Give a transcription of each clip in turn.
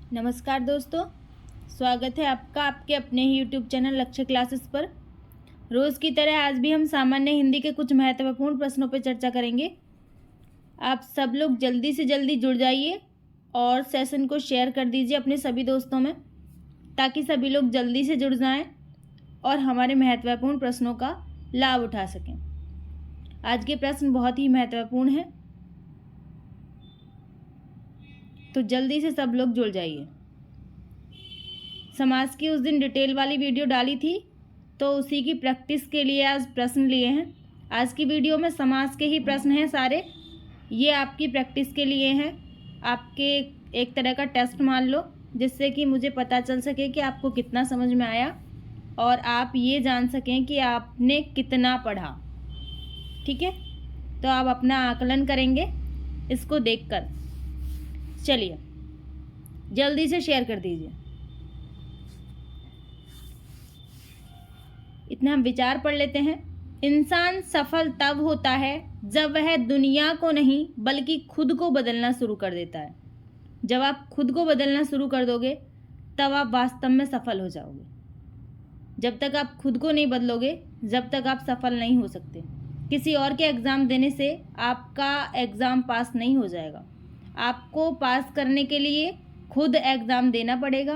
नमस्कार दोस्तों, स्वागत है आपका आपके अपने ही यूट्यूब चैनल लक्ष्य क्लासेस पर। रोज़ की तरह आज भी हम सामान्य हिंदी के कुछ महत्वपूर्ण प्रश्नों पर चर्चा करेंगे। आप सब लोग जल्दी से जल्दी जुड़ जाइए और सेशन को शेयर कर दीजिए अपने सभी दोस्तों में, ताकि सभी लोग जल्दी से जुड़ जाएं और हमारे महत्वपूर्ण प्रश्नों का लाभ उठा सकें। आज के प्रश्न बहुत ही महत्वपूर्ण हैं, तो जल्दी से सब लोग जुड़ जाइए। समास की उस दिन डिटेल वाली वीडियो डाली थी, तो उसी की प्रैक्टिस के लिए आज प्रश्न लिए हैं। आज की वीडियो में समास के ही प्रश्न हैं सारे, ये आपकी प्रैक्टिस के लिए हैं। आपके एक तरह का टेस्ट मान लो, जिससे कि मुझे पता चल सके कि आपको कितना समझ में आया और आप ये जान सकें कि आपने कितना पढ़ा। ठीक है, तो आप अपना आकलन करेंगे इसको देखकर। चलिए जल्दी से शेयर कर दीजिए। इतना हम विचार पढ़ लेते हैं। इंसान सफल तब होता है जब वह दुनिया को नहीं बल्कि खुद को बदलना शुरू कर देता है। जब आप खुद को बदलना शुरू कर दोगे तब आप वास्तव में सफल हो जाओगे। जब तक आप खुद को नहीं बदलोगे, जब तक आप सफल नहीं हो सकते। किसी और के एग्ज़ाम देने से आपका एग्ज़ाम पास नहीं हो जाएगा। आपको पास करने के लिए खुद एग्ज़ाम देना पड़ेगा,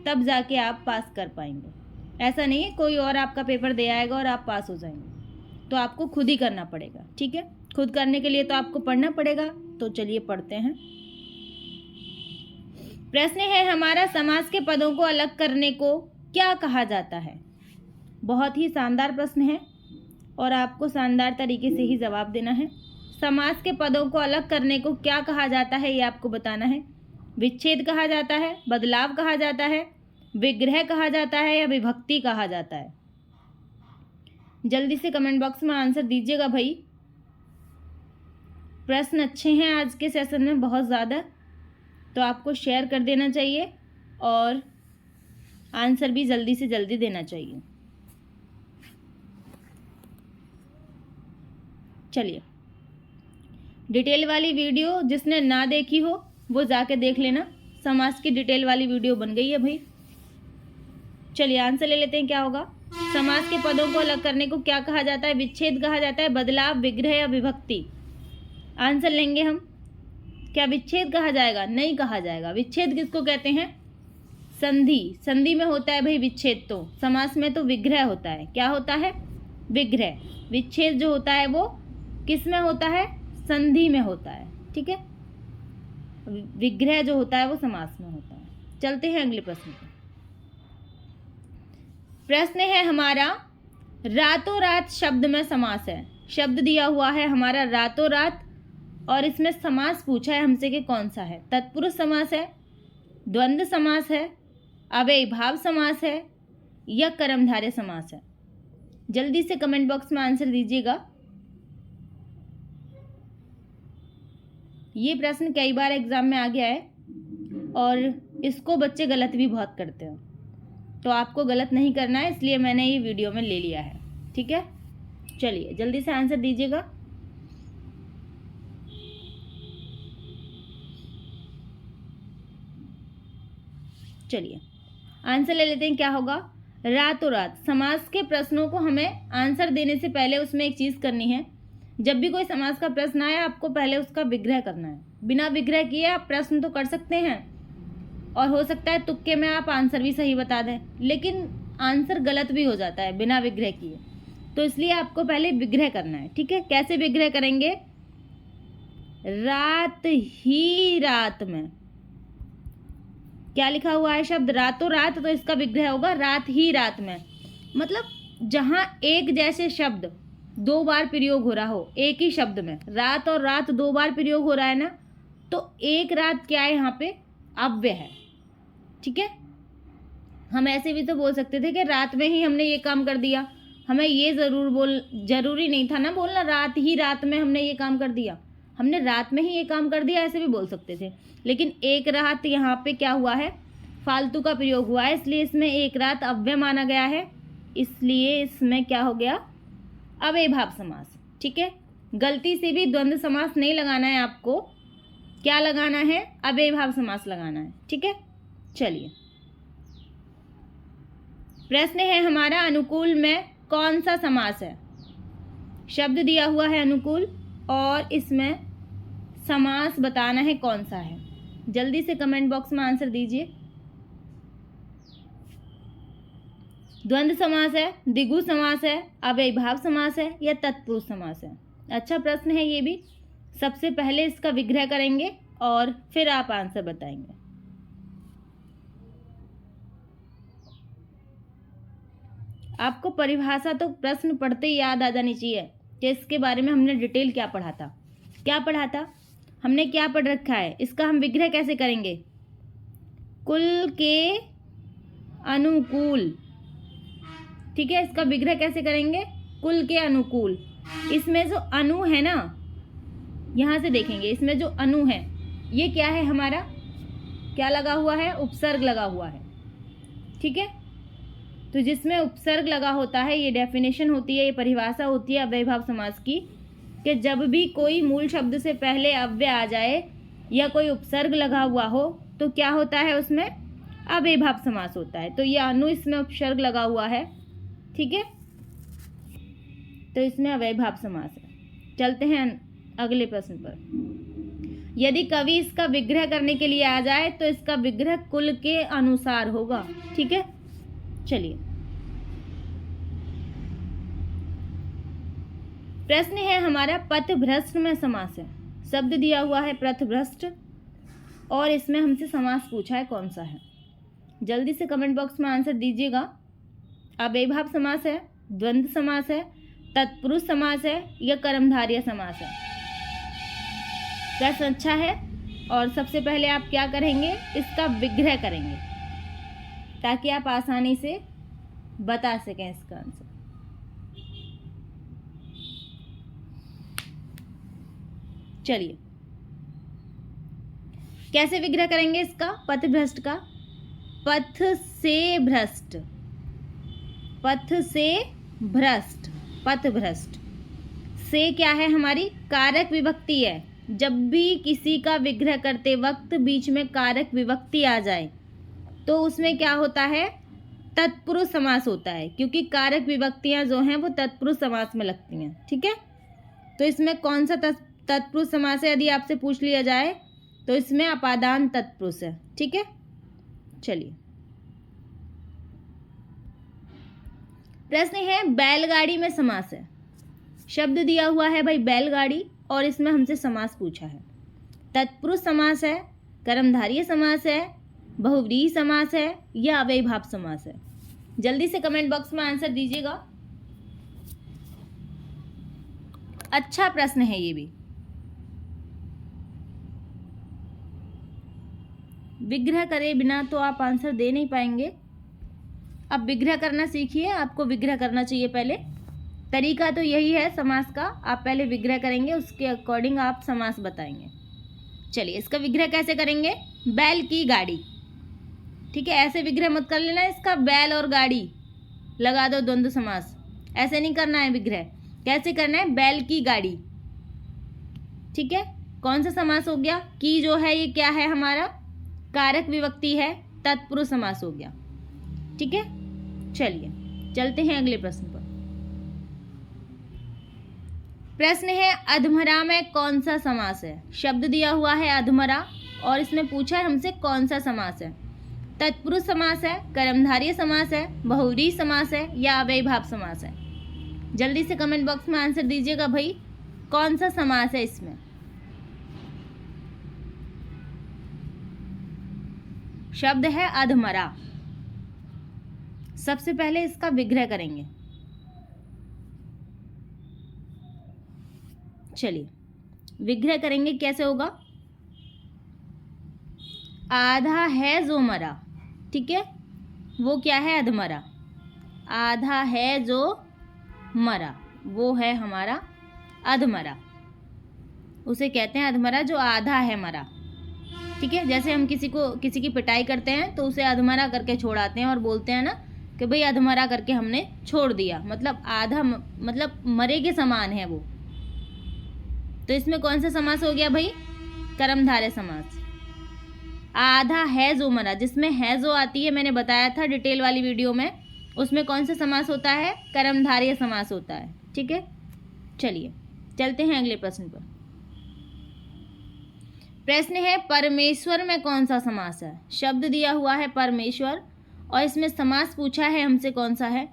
तब जाके आप पास कर पाएंगे। ऐसा नहीं है कोई और आपका पेपर दे आएगा और आप पास हो जाएंगे, तो आपको खुद ही करना पड़ेगा। ठीक है, खुद करने के लिए तो आपको पढ़ना पड़ेगा। तो चलिए पढ़ते हैं। प्रश्न है हमारा, समास के पदों को अलग करने को क्या कहा जाता है? बहुत ही शानदार प्रश्न है और आपको शानदार तरीके से ही जवाब देना है। समास के पदों को अलग करने को क्या कहा जाता है, ये आपको बताना है। विच्छेद कहा जाता है, बदलाव कहा जाता है, विग्रह कहा जाता है या विभक्ति कहा जाता है? जल्दी से कमेंट बॉक्स में आंसर दीजिएगा भाई। प्रश्न अच्छे हैं आज के सेशन में बहुत ज़्यादा, तो आपको शेयर कर देना चाहिए और आंसर भी जल्दी से जल्दी देना चाहिए। चलिए, डिटेल वाली वीडियो जिसने ना देखी हो वो जाके देख लेना। समास की डिटेल वाली वीडियो बन गई है भाई। चलिए आंसर ले लेते हैं, क्या होगा? समास के पदों को अलग करने को क्या कहा जाता है? विच्छेद कहा जाता है, बदलाव, विग्रह या विभक्ति? आंसर लेंगे हम। क्या विच्छेद कहा जाएगा? नहीं कहा जाएगा। विच्छेद किसको कहते हैं? संधि। संधि में होता है भाई विच्छेद, तो समास में तो विग्रह होता है। क्या होता है? विग्रह। विच्छेद जो होता है वो किस में होता है? संधि में होता है। ठीक है, विग्रह जो होता है वो समास में होता है। चलते हैं अगले प्रश्न पर। प्रश्न है हमारा, रातों रात शब्द में समास है। शब्द दिया हुआ है हमारा रातों रात और इसमें समास पूछा है हमसे कि कौन सा है। तत्पुरुष समास है, द्वंद्व समास है, अव्ययीभाव समास है या कर्मधारय समास है? जल्दी से कमेंट बॉक्स में आंसर दीजिएगा। ये प्रश्न कई बार एग्जाम में आ गया है और इसको बच्चे गलत भी बहुत करते हैं, तो आपको गलत नहीं करना है, इसलिए मैंने ये वीडियो में ले लिया है। ठीक है, चलिए जल्दी से आंसर दीजिएगा। चलिए आंसर ले लेते हैं, क्या होगा? रातों रात। समास के प्रश्नों को हमें आंसर देने से पहले उसमें एक चीज़ करनी है। जब भी कोई समास का प्रश्न आए, आपको पहले उसका विग्रह करना है। बिना विग्रह किए आप प्रश्न तो कर सकते हैं और हो सकता है तुक्के में आप आंसर भी सही बता दें, लेकिन आंसर गलत भी हो जाता है बिना विग्रह किए। तो इसलिए आपको पहले विग्रह करना है। ठीक है, कैसे विग्रह करेंगे? रात ही रात में क्या लिखा हुआ है शब्द? रातों रात, तो इसका विग्रह होगा रात ही रात में। मतलब जहां एक जैसे शब्द दो बार प्रयोग हो रहा हो एक ही शब्द में, रात और रात दो बार प्रयोग हो रहा है ना, तो एक रात क्या है यहाँ पे? अव्यय है। ठीक है, हम ऐसे भी तो बोल सकते थे कि रात में ही हमने ये काम कर दिया। हमें ये जरूरी नहीं था ना बोलना रात ही रात में हमने ये काम कर दिया, हमने रात में ही ये काम कर दिया, ऐसे भी बोल सकते थे। लेकिन एक रात यहाँ पे क्या हुआ है? फालतू का प्रयोग हुआ है, इसलिए इसमें एक रात अव्यय माना गया है, इसलिए इसमें क्या हो गया? अव्ययीभाव समास। ठीक है, गलती से भी द्वंद्व समास नहीं लगाना है आपको। क्या लगाना है? अव्ययीभाव समास लगाना है। ठीक है, चलिए, प्रश्न है हमारा, अनुकूल में कौन सा समास है? शब्द दिया हुआ है अनुकूल और इसमें समास बताना है कौन सा है। जल्दी से कमेंट बॉक्स में आंसर दीजिए। द्वंद्व समास है, द्विगु समास है, अव्ययीभाव समास है या तत्पुरुष समास है? अच्छा प्रश्न है ये भी। सबसे पहले इसका विग्रह करेंगे और फिर आप आंसर बताएंगे। आपको परिभाषा तो प्रश्न पढ़ते ही याद आ जानी चाहिए कि इसके बारे में हमने डिटेल क्या पढ़ा था। क्या पढ़ा था हमने, क्या पढ़ रखा है? इसका हम विग्रह कैसे करेंगे? कुल के अनुकूल। ठीक है, इसका विग्रह कैसे करेंगे? कुल के अनुकूल। इसमें जो अनु है ना, यहाँ से देखेंगे, इसमें जो अनु है ये क्या है हमारा? क्या लगा हुआ है? उपसर्ग लगा हुआ है। ठीक है, तो जिसमें उपसर्ग लगा होता है, ये डेफिनेशन होती है, ये परिभाषा होती है अव्ययीभाव समास की, कि जब भी कोई मूल शब्द से पहले अव्यय आ जाए या कोई उपसर्ग लगा हुआ हो तो क्या होता है? उसमें अव्ययीभाव समास होता है। तो ये अनु, इसमें उपसर्ग लगा हुआ है। ठीक है, तो इसमें अव्ययीभाव समास है। चलते हैं अगले प्रश्न पर। यदि कवि इसका विग्रह करने के लिए आ जाए तो इसका विग्रह कुल के अनुसार होगा। ठीक है, चलिए, प्रश्न है हमारा, पथभ्रष्ट में समास है। शब्द दिया हुआ है पथभ्रष्ट और इसमें हमसे समास पूछा है कौन सा है। जल्दी से कमेंट बॉक्स में आंसर दीजिएगा। अव्ययीभाव समास है, द्वंद्व समास है, तत्पुरुष समास है या कर्मधारय समास है? प्रश्न अच्छा है और सबसे पहले आप क्या करेंगे? इसका विग्रह करेंगे ताकि आप आसानी से बता सकें इसका आंसर। चलिए, कैसे विग्रह करेंगे इसका? पथभ्रष्ट का, पथ से भ्रष्ट, पथ से भ्रष्ट, पथभ्रष्ट। से क्या है हमारी? कारक विभक्ति है। जब भी किसी का विग्रह करते वक्त बीच में कारक विभक्ति आ जाए तो उसमें क्या होता है? तत्पुरुष समास होता है, क्योंकि कारक विभक्तियां जो हैं वो तत्पुरुष समास में लगती हैं। ठीक है, तो इसमें कौन सा तत्पुरुष समास है यदि आपसे पूछ लिया जाए तो इसमें अपादान तत्पुरुष है। ठीक है, चलिए, प्रश्न है, बैलगाड़ी में समास है। शब्द दिया हुआ है भाई बैलगाड़ी और इसमें हमसे समास पूछा है। तत्पुरुष समास है, कर्मधारय समास है, बहुव्रीहि समास है या अव्ययीभाव समास है? जल्दी से कमेंट बॉक्स में आंसर दीजिएगा। अच्छा प्रश्न है ये भी। विग्रह करे बिना तो आप आंसर दे नहीं पाएंगे। अब विग्रह करना सीखिए, आपको विग्रह करना चाहिए पहले। तरीका तो यही है समास का, आप पहले विग्रह करेंगे, उसके अकॉर्डिंग आप समास बताएंगे। चलिए, इसका विग्रह कैसे करेंगे? बैल की गाड़ी। ठीक है, ऐसे विग्रह मत कर लेना इसका, बैल और गाड़ी लगा दो द्वंद्व समास, ऐसे नहीं करना है विग्रह। कैसे करना है? बैल की गाड़ी। ठीक है, कौन सा समास हो गया? की जो है ये क्या है हमारा? कारक विभक्ति है, तत्पुरुष समास हो गया। ठीक है, चलिए चलते हैं अगले प्रश्न पर। प्रश्न है, अधमरा में कौन सा समास है? शब्द दिया हुआ है अधमरा और इसमें पूछा है हमसे कौन सा समास है। तत्पुरुष समास है, कर्मधारय समास है, बहुव्रीहि समास है या अव्ययीभाव समास है? जल्दी से कमेंट बॉक्स में आंसर दीजिएगा भाई, कौन सा समास है इसमें? शब्द है अधमरा। सबसे पहले इसका विग्रह करेंगे। चलिए, विग्रह करेंगे, कैसे होगा? आधा है जो मरा। ठीक है, वो क्या है? अधमरा। आधा है जो मरा, वो है हमारा अधमरा। उसे कहते हैं अधमरा, जो आधा है मरा। ठीक है, जैसे हम किसी की पिटाई करते हैं तो उसे अधमरा करके छोड़ाते हैं और बोलते हैं ना कि भाई अधमरा करके हमने छोड़ दिया, मतलब आधा, मतलब मरे के समान है वो। तो इसमें कौन सा समास हो गया भाई? कर्मधारय समास। आधा है जो मरा, जिसमें है जो आती है मैंने बताया था डिटेल वाली वीडियो में, उसमें कौन सा समास होता है? कर्मधारय समास होता है। ठीक है, चलिए चलते हैं अगले प्रश्न पर। प्रश्न है परमेश्वर में कौन सा समास है? शब्द दिया हुआ है परमेश्वर और इसमें समास पूछा है हमसे कौन सा है?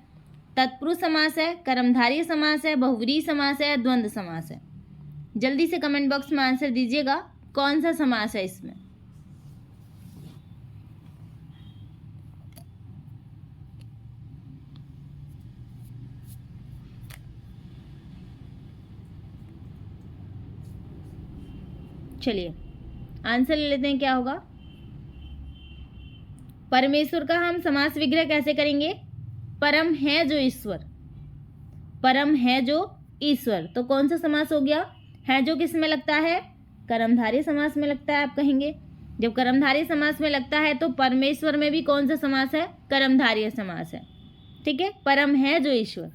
तत्पुरुष समास है, कर्मधारय समास है, बहुव्रीहि समास है, द्वंद्व समास है। जल्दी से कमेंट बॉक्स में आंसर दीजिएगा कौन सा समास है इसमें। चलिए आंसर ले लेते हैं, क्या होगा? परमेश्वर का हम समास विग्रह कैसे करेंगे? परम है जो ईश्वर, परम है जो ईश्वर, तो कौन सा समास हो गया? है जो किस में लगता है? कर्मधारय समास में लगता है। आप कहेंगे जब कर्मधारय समास में लगता है तो परमेश्वर में भी कौन सा समास है? कर्मधारय समास है। ठीक है, परम है जो ईश्वर।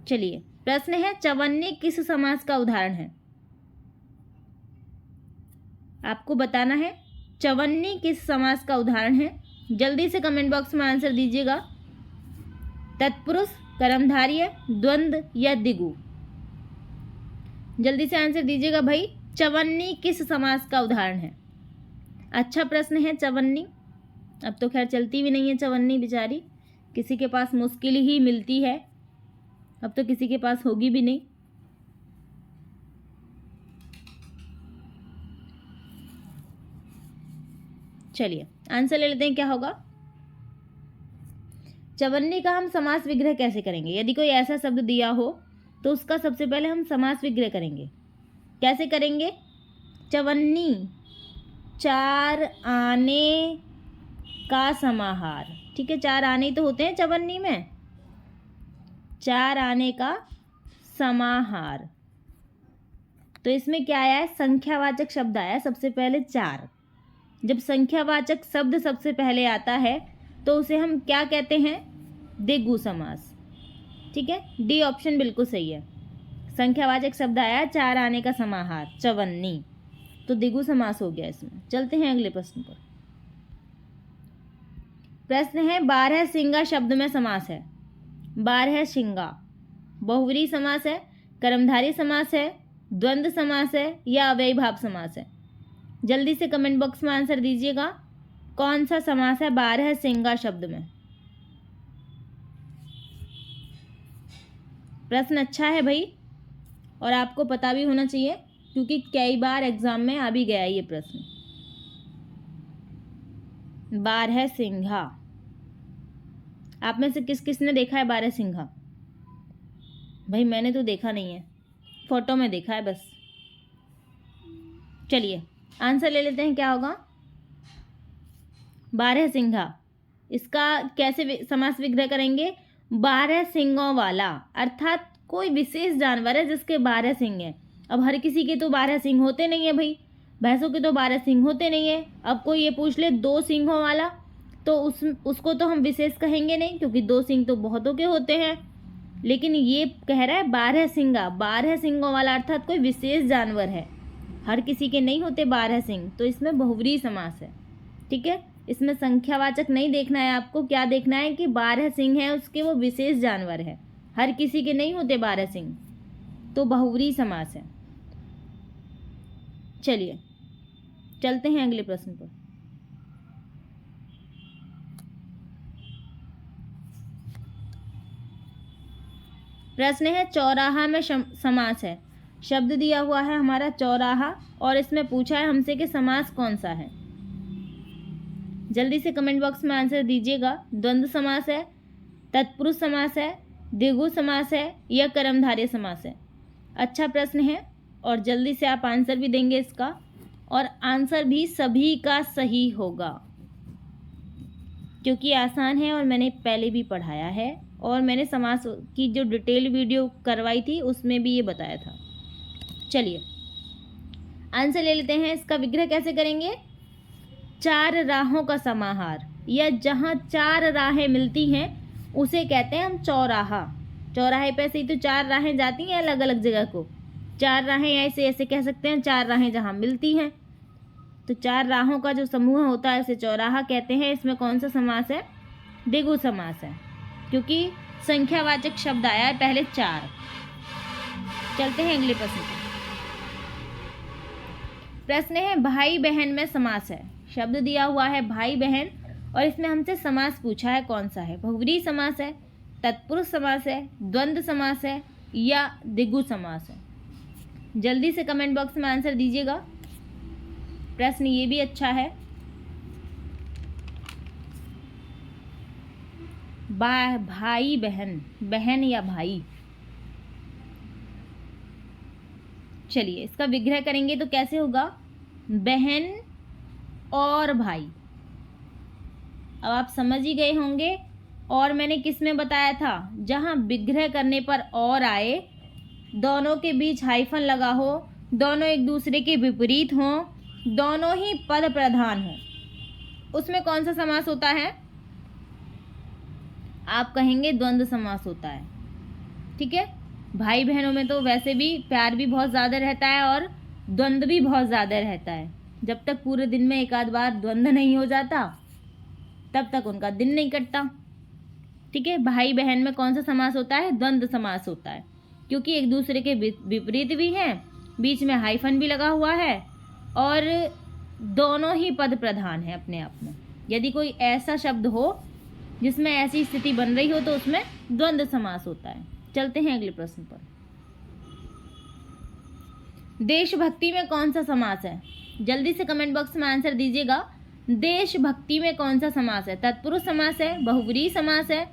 चलिए प्रश्न है चवन्नी किस समास का उदाहरण है? आपको बताना है चवन्नी किस समास का उदाहरण है। जल्दी से कमेंट बॉक्स में आंसर दीजिएगा। तत्पुरुष, कर्मधारय, द्वंद्व या द्विगु? जल्दी से आंसर दीजिएगा भाई, चवन्नी किस समास का उदाहरण है? अच्छा प्रश्न है चवन्नी। अब तो खैर चलती भी नहीं है चवन्नी बेचारी, किसी के पास मुश्किल ही मिलती है, अब तो किसी के पास होगी भी नहीं। चलिए आंसर ले लेते हैं, क्या होगा? चवन्नी का हम समास विग्रह कैसे करेंगे? यदि कोई ऐसा शब्द दिया हो तो उसका सबसे पहले हम समास विग्रह करेंगे। कैसे करेंगे? चवन्नी, चार आने का समाहार। ठीक है, चार आने तो होते हैं चवन्नी में, चार आने का समाहार। तो इसमें क्या आया है? संख्यावाचक शब्द आया सबसे पहले, चार। जब संख्यावाचक शब्द सबसे पहले आता है तो उसे हम क्या कहते हैं? द्विगु समास। ठीक है, डी ऑप्शन बिल्कुल सही है। संख्यावाचक शब्द आया, चार आने का समाहार, चवन्नी, तो द्विगु समास हो गया इसमें। चलते हैं अगले प्रश्न पर। प्रश्न है 12 सिंगा शब्द में समास है। 12 सिंगा बहुव्रीहि समास है, कर्मधारय समास है, द्वंद्व समास है या अव्ययीभाव समास है? जल्दी से कमेंट बॉक्स में आंसर दीजिएगा कौन सा समास है 12 सिंगा शब्द में। प्रश्न अच्छा है भाई, और आपको पता भी होना चाहिए क्योंकि कई बार एग्जाम में आ भी गया ये प्रश्न। 12 सिंघा, आप में से किस किस ने देखा है 12 सिंघा? भाई मैंने तो देखा नहीं है, फोटो में देखा है बस। चलिए आंसर ले लेते हैं, क्या होगा? 12 सिंघा, इसका कैसे समास विग्रह करेंगे? 12 सिंगों वाला, अर्थात कोई विशेष जानवर है जिसके 12 सिंग हैं। अब हर किसी के तो 12 सिंग होते नहीं है भाई, भैंसों के तो 12 सिंग होते नहीं है। अब कोई ये पूछ ले 2 सिंगों वाला, तो उसको तो हम विशेष कहेंगे नहीं, क्योंकि 2 सिंग तो बहुतों के होते हैं। लेकिन ये कह रहा है 12 सिंगा, 12 सिंगों वाला अर्थात कोई विशेष जानवर है, हर किसी के नहीं होते 12 सिंग, तो इसमें बहुव्रीहि समास है। ठीक है, इसमें संख्यावाचक नहीं देखना है आपको, क्या देखना है कि 12 सिंह है उसके, वो विशेष जानवर है, हर किसी के नहीं होते 12 सिंह, तो बहुव्रीहि समास है। चलिए चलते हैं अगले प्रश्न पर। प्रश्न है चौराहा में समास है। शब्द दिया हुआ है हमारा चौराहा और इसमें पूछा है हमसे कि समास कौन सा है। जल्दी से कमेंट बॉक्स में आंसर दीजिएगा। द्वंद्व समास है, तत्पुरुष समास है, द्विगु समास है या कर्मधारय समास है? अच्छा प्रश्न है और जल्दी से आप आंसर भी देंगे इसका, और आंसर भी सभी का सही होगा क्योंकि आसान है और मैंने पहले भी पढ़ाया है और मैंने समास की जो डिटेल वीडियो करवाई थी उसमें भी ये बताया था। चलिए आंसर ले लेते हैं। इसका विग्रह कैसे करेंगे? 4 राहों का समाहार, या जहाँ 4 राहें मिलती हैं उसे कहते हैं हम चौराहा। चौराहे पे से ही तो 4 राहें जाती हैं अलग अलग जगह को, चार राहें, या इसे ऐसे कह सकते हैं, चार राहें जहाँ मिलती हैं। तो चार राहों का जो समूह होता है उसे चौराहा कहते हैं। इसमें कौन सा समास है? द्विगु समास है, क्योंकि संख्यावाचक शब्द आया है पहले चार। चलते हैं अगले प्रश्न पर। प्रश्न है भाई बहन में समास है। शब्द दिया हुआ है भाई बहन और इसमें हमसे समास पूछा है, कौन सा है? बहुव्रीहि समास है, तत्पुरुष समास है, द्वंद्व समास है या द्विगु समास है? जल्दी से कमेंट बॉक्स में आंसर दीजिएगा। प्रश्न ये भी अच्छा है। भाई बहन, बहन या भाई। चलिए इसका विग्रह करेंगे तो कैसे होगा? बहन और भाई। अब आप समझ ही गए होंगे। और मैंने किस में बताया था? जहाँ विग्रह करने पर और आए, दोनों के बीच हाइफन लगा हो, दोनों एक दूसरे के विपरीत हों, दोनों ही पद प्रधान हों, उसमें कौन सा समास होता है? आप कहेंगे द्वंद्व समास होता है। ठीक है, भाई बहनों में तो वैसे भी प्यार भी बहुत ज़्यादा रहता है और द्वंद्व भी बहुत ज़्यादा रहता है। जब तक पूरे दिन में एक आध बार द्वंद्व नहीं हो जाता तब तक उनका दिन नहीं कटता। ठीक है, भाई बहन में कौन सा समास होता है? द्वंद्व समास होता है, क्योंकि एक दूसरे के विपरीत भी हैं, बीच में हाइफन भी लगा हुआ है और दोनों ही पद प्रधान है अपने आप में। यदि कोई ऐसा शब्द हो जिसमें ऐसी स्थिति बन रही हो तो उसमें द्वंद्व समास होता है। चलते हैं अगले प्रश्न पर। देशभक्ति में कौन सा समास है? जल्दी से कमेंट बॉक्स में आंसर दीजिएगा। देशभक्ति में कौन सा समास है? तत्पुरुष समास है, बहुव्रीहि समास है,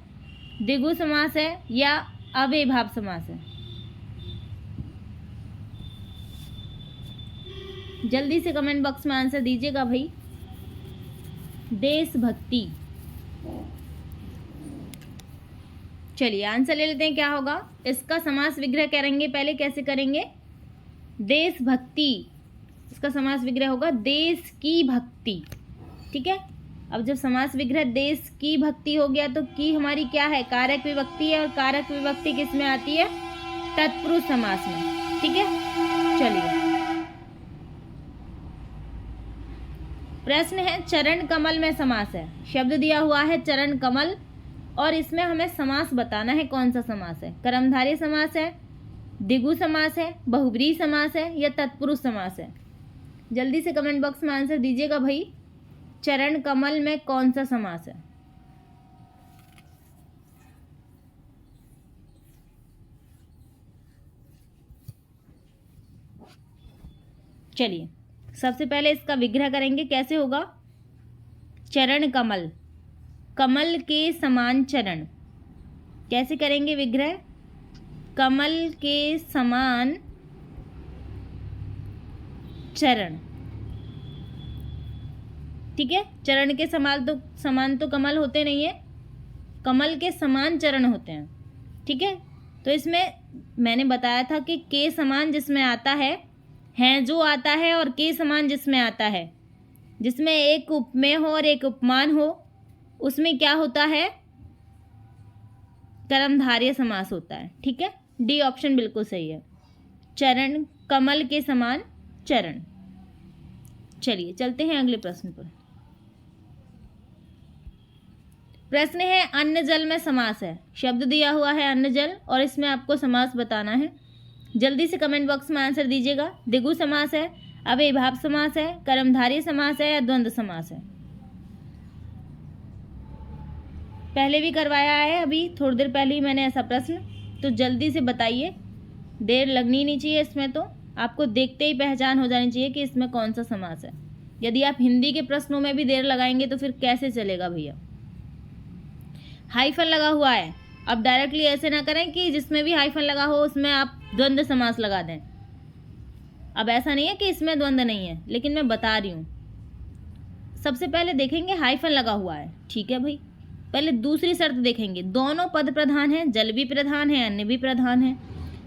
द्विगु समास है या अव्ययीभाव समास है? जल्दी से कमेंट बॉक्स में आंसर दीजिएगा भाई। देशभक्ति। चलिए आंसर ले लेते हैं, क्या होगा इसका? समास विग्रह करेंगे। पहले कैसे करेंगे? देशभक्ति, इसका समास विग्रह होगा देश की भक्ति। ठीक है, अब जब समास विग्रह देश की भक्ति हो गया तो की हमारी क्या है? कारक विभक्ति है, और कारक विभक्ति किस में आती है? तत्पुरुष समास में। ठीक है, चलिए प्रश्न है चरण कमल में समास है। शब्द दिया हुआ है चरण कमल और इसमें हमें समास बताना है, कौन सा समास है? कर्मधारय समास है, द्विगु समास है, बहुव्रीहि समास है या तत्पुरुष समास है? जल्दी से कमेंट बॉक्स में आंसर दीजिएगा भाई। चरण कमल में कौन सा समास है? चलिए सबसे पहले इसका विग्रह करेंगे। कैसे होगा? चरण कमल, कमल के समान चरण। कैसे करेंगे विग्रह? कमल के समान चरण। ठीक है, चरण के समान तो कमल होते नहीं है, कमल के समान चरण होते हैं। ठीक है, तो इसमें मैंने बताया था कि के समान जिसमें आता है जो आता है, और के समान जिसमें आता है, जिसमें एक उपमेय हो और एक उपमान हो, उसमें क्या होता है? कर्मधारय समास होता है। ठीक है, डी ऑप्शन बिल्कुल सही है। चरण, कमल के समान चरण। चलिए चलते हैं अगले प्रश्न पर। प्रश्न है अन्न जल में समास है। शब्द दिया हुआ है अन्न जल और इसमें आपको समास बताना है। जल्दी से कमेंट बॉक्स में आंसर दीजिएगा। द्विगु समास है, अव्ययीभाव समास है, कर्मधारय समास है या द्वंद्व समास है? पहले भी करवाया है, अभी थोड़ी देर पहले ही मैंने ऐसा प्रश्न, तो जल्दी से बताइए। देर लगनी नहीं चाहिए इसमें, तो आपको देखते ही पहचान हो जानी चाहिए कि इसमें कौन सा समास है। यदि आप हिंदी के प्रश्नों में भी देर लगाएंगे तो फिर कैसे चलेगा भैया? हाइफन लगा हुआ है, अब डायरेक्टली ऐसे ना करें कि जिसमें भी हाइफन लगा हो उसमें आप द्वंद्व समास लगा दें। अब ऐसा नहीं है कि इसमें द्वंद्व नहीं है, लेकिन मैं बता रही हूँ। सबसे पहले देखेंगे हाइफन लगा हुआ है, ठीक है भाई। पहले दूसरी शर्त देखेंगे, दोनों पद प्रधान हैं, जल भी प्रधान है, अन्न भी प्रधान है,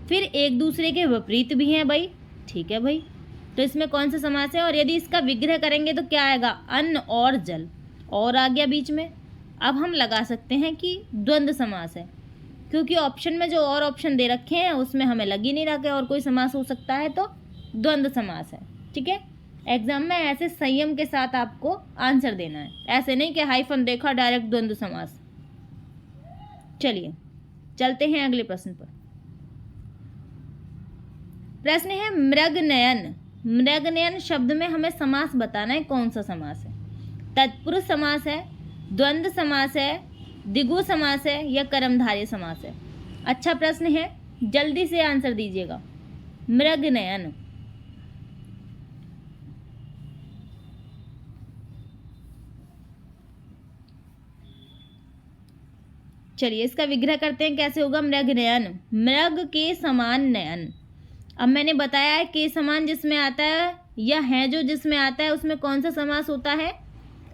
फिर एक दूसरे के विपरीत भी हैं भाई, ठीक है भाई। तो इसमें कौन सा समास है? और यदि इसका विग्रह करेंगे तो क्या आएगा? अन्न और जल, और आ गया बीच में। अब हम लगा सकते हैं कि द्वंद्व समास है। क्योंकि ऑप्शन में जो और ऑप्शन दे रखे हैं उसमें हमें लग ही नहीं रहा कि और कोई समास हो सकता है, तो द्वंद्व समास है। ठीक है, एग्जाम में ऐसे संयम के साथ आपको आंसर देना है, ऐसे नहीं कि हाइफन देखा डायरेक्ट द्वंद्व समास। चलिए चलते हैं अगले प्रश्न पर। प्रश्न है मृगनयन। मृगनयन शब्द में हमें समास बताना है, कौन सा समास है? तत्पुरुष समास है, द्वंद्व समास है, द्विगु समास है या कर्मधारय समास है? अच्छा प्रश्न है, जल्दी से आंसर दीजिएगा। मृगनयन, चलिए इसका विग्रह करते हैं, कैसे होगा? मृगनयन, मृग के समान नयन। अब मैंने बताया है के समान जिसमें आता है या है जो जिसमें आता है उसमें कौन सा समास होता है?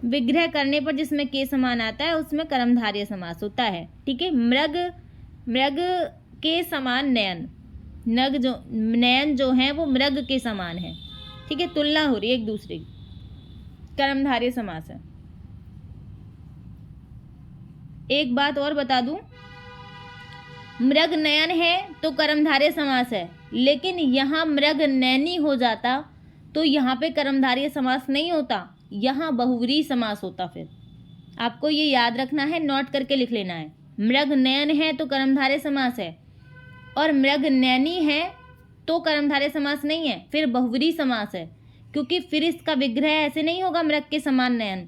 विग्रह करने पर जिसमें के समान आता है उसमें कर्मधारय समास होता है। ठीक है, मृग के समान नयन, नयन जो है वो मृग के समान है। ठीक है, तुलना हो रही है एक दूसरे की, कर्मधारय समास है। एक बात और बता दूं, मृग नयन है तो कर्मधारय समास है, लेकिन यहाँ मृग नैनी हो जाता तो यहाँ पे कर्मधारय समास नहीं होता, यहाँ बहुव्रीहि समास होता। फिर आपको ये याद रखना है, नोट करके लिख लेना है। मृग नयन है तो कर्मधारय समास है, और मृग नैनी है तो कर्मधारय समास नहीं है, फिर बहुव्रीहि समास है। क्योंकि फिर इसका विग्रह ऐसे नहीं होगा मृग के समान नयन,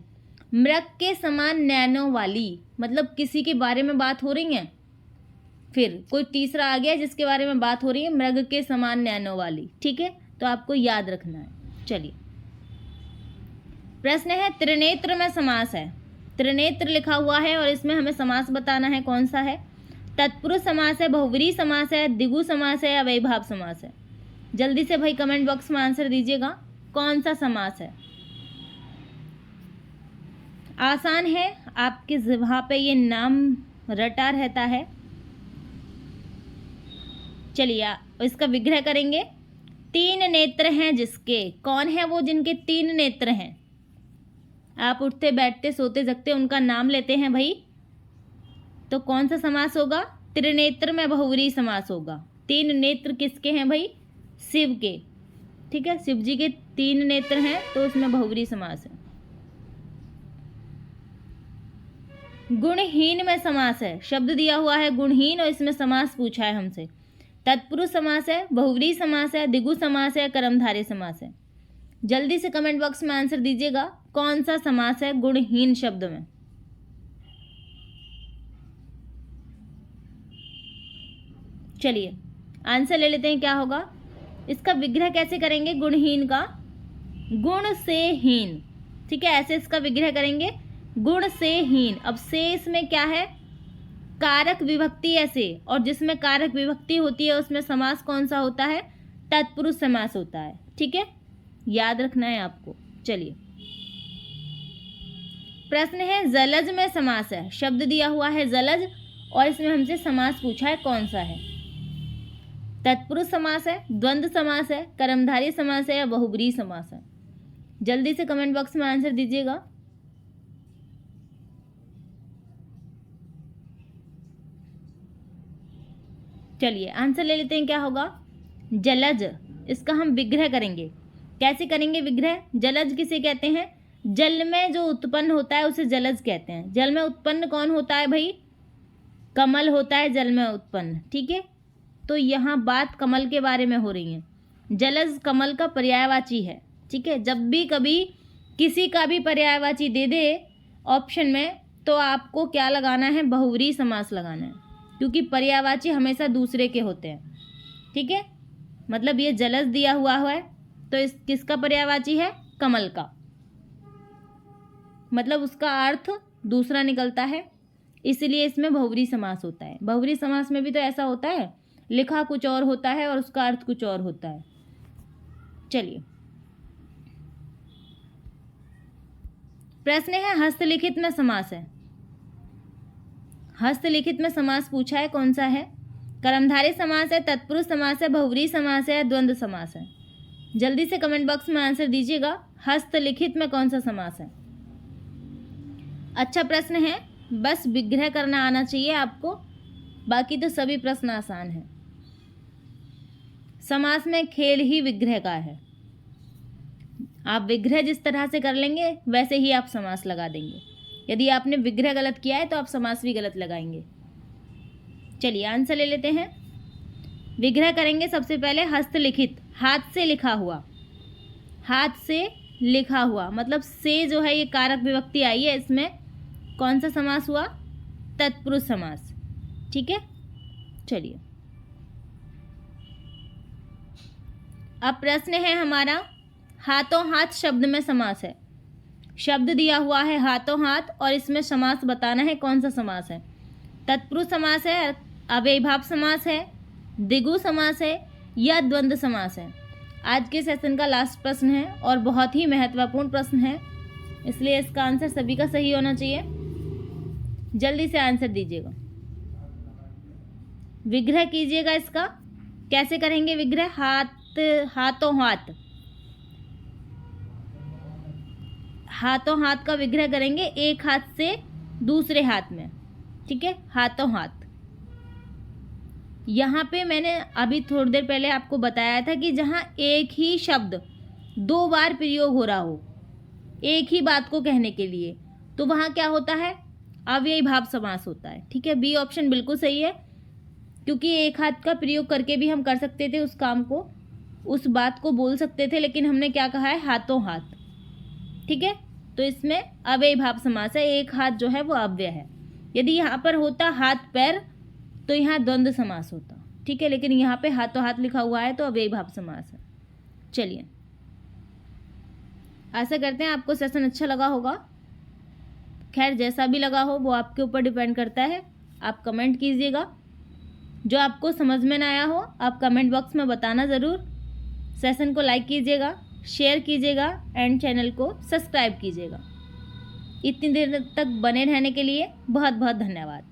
मृग के समान नैनों वाली, मतलब किसी के बारे में बात हो रही है, फिर कोई तीसरा आ गया जिसके बारे में बात हो रही है, मृग के समान नैनों वाली। ठीक है, तो आपको याद रखना है। चलिए प्रश्न है त्रिनेत्र में समास है। त्रिनेत्र लिखा हुआ है और इसमें हमें समास बताना है, कौन सा है? तत्पुरुष समास है, बहुव्रीहि समास है, द्विगु समास है या अव्ययीभाव समास है? जल्दी से भाई कमेंट बॉक्स में आंसर दीजिएगा, कौन सा समास है? आसान है, आपके जिह्वा पे ये नाम रटा रहता है। चलिए इसका विग्रह करेंगे। तीन नेत्र हैं जिसके, कौन है वो जिनके तीन नेत्र हैं? आप उठते बैठते सोते जगते उनका नाम लेते हैं भाई, तो कौन सा समास होगा? त्रिनेत्र में बहुव्रीहि समास होगा। तीन नेत्र किसके हैं भाई? शिव के। ठीक है, शिव जी के तीन नेत्र हैं तो उसमें बहुव्रीहि समास है। गुणहीन में समास है, शब्द दिया हुआ है गुणहीन और इसमें समास पूछा है हमसे। तत्पुरुष समास है, बहुव्रीहि समास है, द्विगु समास है, कर्मधारय समास है? जल्दी से कमेंट बॉक्स में आंसर दीजिएगा, कौन सा समास है गुणहीन शब्द में? चलिए आंसर ले लेते हैं, क्या होगा इसका विग्रह? कैसे करेंगे गुणहीन का? गुण से हीन। ठीक है, ऐसे इसका विग्रह करेंगे, गुण से हीन। अब से इसमें क्या है? कारक विभक्ति ऐसे, और जिसमें कारक विभक्ति होती है उसमें समास कौन सा होता है? तत्पुरुष समास होता है। ठीक है, याद रखना है आपको। चलिए प्रश्न है जलज में समास है, शब्द दिया हुआ है जलज और इसमें हमसे समास पूछा है, कौन सा है? तत्पुरुष समास है, द्वंद्व समास है, कर्मधारय समास है या बहुव्रीहि समास है? जल्दी से कमेंट बॉक्स में आंसर दीजिएगा। चलिए आंसर ले लेते हैं, क्या होगा? जलज। इसका हम विग्रह करेंगे। कैसे करेंगे विग्रह? जलज किसे कहते हैं? जल में जो उत्पन्न होता है उसे जलज कहते हैं। जल में उत्पन्न कौन होता है भाई? कमल होता है जल में उत्पन्न। ठीक है, तो यहाँ बात कमल के बारे में हो रही है। जलज कमल का पर्यायवाची है। ठीक है, जब भी कभी किसी का भी पर्यायवाची दे दे ऑप्शन में तो आपको क्या लगाना है? बहुव्रीहि समास लगाना है, क्योंकि पर्यायवाची हमेशा दूसरे के होते हैं। ठीक है, मतलब ये जलज दिया हुआ है तो इस किसका पर्यायवाची है? कमल का, मतलब उसका अर्थ दूसरा निकलता है, इसलिए इसमें बहुव्रीहि समास होता है। बहुव्रीहि समास में भी तो ऐसा होता है, लिखा कुछ और होता है और उसका अर्थ कुछ और होता है। चलिए प्रश्न है हस्तलिखित में समास है। हस्तलिखित में समास पूछा है, कौन सा है? कर्मधारय समास है, तत्पुरुष समास है, बहुव्रीहि समास है या द्वंद्व समास है? जल्दी से कमेंट बॉक्स में आंसर दीजिएगा, हस्तलिखित में कौन सा समास है? अच्छा प्रश्न है, बस विग्रह करना आना चाहिए आपको। बाकी तो सभी प्रश्न आसान हैं। समास में खेल ही विग्रह का है। आप विग्रह जिस तरह से कर लेंगे वैसे ही आप समास लगा देंगे। यदि आपने विग्रह गलत किया है तो आप समास भी गलत लगाएंगे। चलिए आंसर ले लेते हैं। विग्रह करेंगे सबसे पहले हस्तलिखित, हाथ से लिखा हुआ। हाथ से लिखा हुआ मतलब से जो है ये कारक विभक्ति आई है, इसमें कौन सा समास हुआ? तत्पुरुष समास। ठीक है, चलिए अब प्रश्न है हमारा, हाथों हाथ शब्द में समास है। शब्द दिया हुआ है हाथों हाथ और इसमें समास बताना है कौन सा समास है। तत्पुरुष समास है, अव्ययीभाव समास है, द्विगु समास है या द्वंद्व समास है। आज के सेशन का लास्ट प्रश्न है और बहुत ही महत्वपूर्ण प्रश्न है, इसलिए इसका आंसर सभी का सही होना चाहिए। जल्दी से आंसर दीजिएगा, विग्रह कीजिएगा। इसका कैसे करेंगे विग्रह? हाथों हाथ, हाथों हाथ का विग्रह करेंगे एक हाथ से दूसरे हाथ में। ठीक है, हाथों हाथ। यहाँ पे मैंने अभी थोड़ी देर पहले आपको बताया था कि जहाँ एक ही शब्द दो बार प्रयोग हो रहा हो एक ही बात को कहने के लिए, तो वहाँ क्या होता है? अव्ययीभाव समास होता है। ठीक है, बी ऑप्शन बिल्कुल सही है, क्योंकि एक हाथ का प्रयोग करके भी हम कर सकते थे उस काम को, उस बात को बोल सकते थे, लेकिन हमने क्या कहा है? हाथों हाथ। ठीक है, तो इसमें अव्ययीभाव समास है, एक हाथ जो है वो अव्यय है। यदि यहाँ पर होता हाथ पैर तो यहाँ द्वंद्व समास होता। ठीक है, लेकिन यहाँ पे हाथों हाथ लिखा हुआ है तो अव्ययीभाव समास है। चलिए, आशा करते हैं आपको सेशन अच्छा लगा होगा। खैर जैसा भी लगा हो वो आपके ऊपर डिपेंड करता है, आप कमेंट कीजिएगा। जो आपको समझ में ना आया हो आप कमेंट बॉक्स में बताना ज़रूर। सेशन को लाइक कीजिएगा, शेयर कीजिएगा एंड चैनल को सब्सक्राइब कीजिएगा। इतनी देर तक बने रहने के लिए बहुत बहुत धन्यवाद।